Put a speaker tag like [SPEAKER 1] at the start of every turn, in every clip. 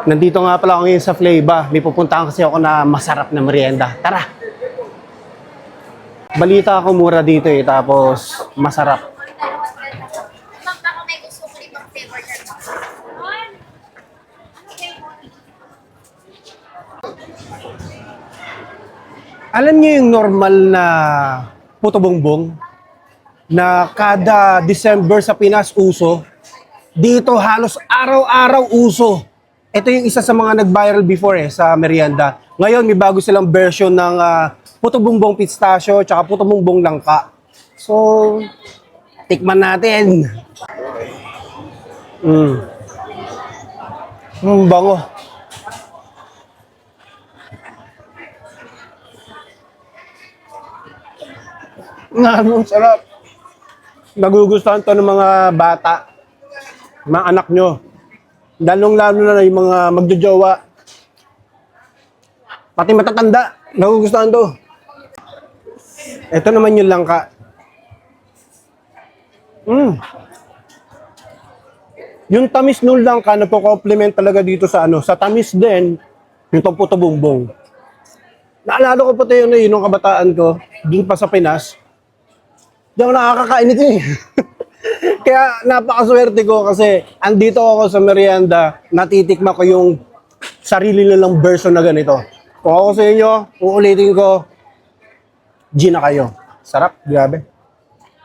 [SPEAKER 1] Nandito nga pala ako ngayon sa Flava. May pupuntahan kasi ako na masarap na merienda. Tara! Balita ako mura dito tapos masarap.
[SPEAKER 2] Ma'am, baka may gusto ko ibang flavor na lang.
[SPEAKER 1] Alam niyo yung normal na puto bongbong na kada December sa Pinas uso? Dito halos araw-araw uso. Ito yung isa sa mga nag-viral before sa merienda. Ngayon may bago silang version ng puto bongbong pistachio tsaka puto bongbong langka. So, tikman natin. Bango. Ang sarap. Nagugustuhan to ng mga bata, mga anak nyo. Lalong-lalo na yung mga magjojowa. Pati matatanda, nagugustuhan to. Ito naman yung langka. Yung tamis nung langka, nagko-complement talaga dito sa sa tamis din, yung puto bongbong. Naalala ko pa ito yun nung kabataan ko, dun pa sa Pinas. Di ako nakakakain ito eh. Kaya napakaswerte ko kasi andito ako sa merienda, natitikma ko yung sarili nilang version na ganito. Kung ako sa inyo, uulitin ko, G na kayo. Sarap, grabe.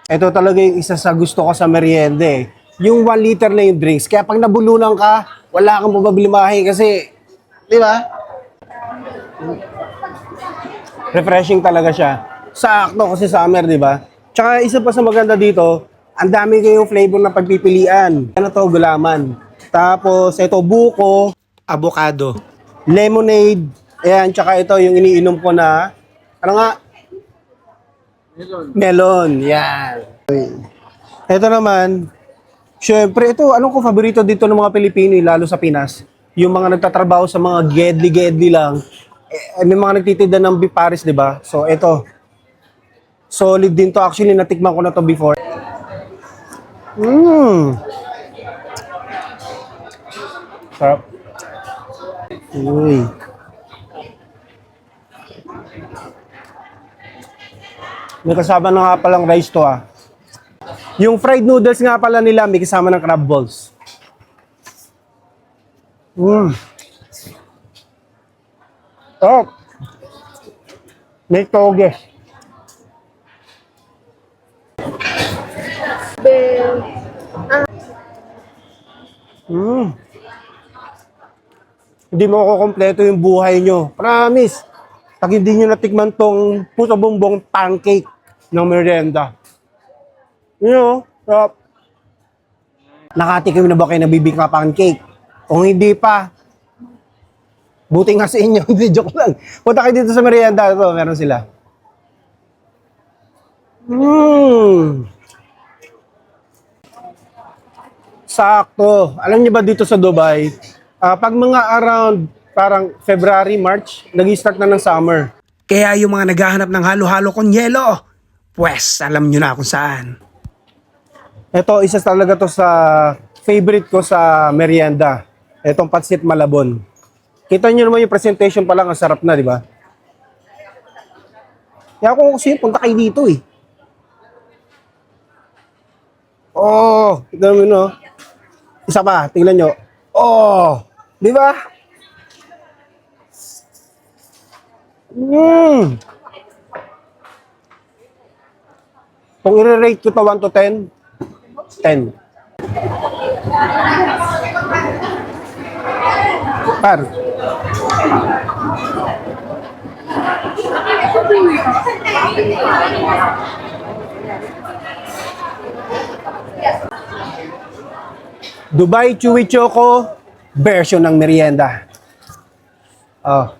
[SPEAKER 1] Ito talaga yung isa sa gusto ko sa merienda eh. Yung 1 liter na yung drinks. Kaya pag nabulunan ka, wala kang mababilimahi kasi, di ba? Refreshing talaga siya. Sakto kasi summer, di ba? Tsaka isa pa sa maganda dito, ang dami kayong flavor na pagpipilian. Ano to, gulaman. Tapos ito, buko, avocado, lemonade, ayan, tsaka ito yung iniinom ko na, ano nga? Melon, yan. Ito naman, syempre, ito, anong ko paborito dito ng mga Pilipino, lalo sa Pinas? Yung mga nagtatrabaho sa mga gedli-gedli lang, may mga nagtitinda ng beef paris, di ba? So, ito, solid din to. Actually, natikman ko na to before. Sarap. Uy. May kasama na nga palang rice to Yung fried noodles nga pala nila, may kasama ng crab balls. Oh. May toge. Hindi mo kukumpleto yung buhay nyo. Promise. Pag hindi nyo natikman tong puto bongbong pancake ng merienda. Sarap. Nakatikim na ba kayo nabibingka pancake? Kung hindi pa, buti nga sa inyo. Hindi, joke lang. Punta kayo dito sa merienda. Ito, meron sila. Sakto. Alam niyo ba dito sa Dubai, pag mga around parang February, March, nag-start na ng summer. Kaya yung mga naghahanap ng halo-halo con yelo, pues alam niyo na kung saan. Ito, isa talaga to sa favorite ko sa merienda. Itong Pansit Malabon. Kita niyo naman yung presentation pa lang, ang sarap na, di ba? Kaya kung kasi punta kayo dito eh. Oh, tignan mo no. Isa pa, tingnan nyo. Oh, di ba? Kung i-rate ko to 1 to 10, 10. Par. Dubai Chewy Choco version ng merienda. Oh.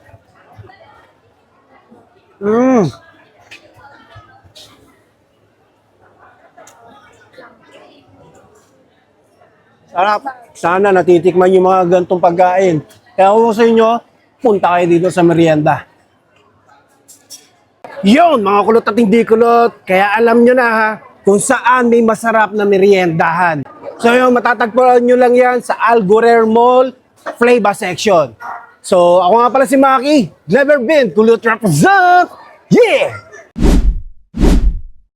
[SPEAKER 1] Sarap. Sana natitikman yung mga gantong pagkain. Kaya kung sa inyo, punta kayo dito sa merienda. Yon, mga kulot at hindi kulot. Kaya alam nyo na kung saan may masarap na meriendahan. So yung matatagpuan nyo lang yan sa Al Ghurair Mall flavor section. So, ako nga pala si Maki. Never been, Kulot represent. Yeah!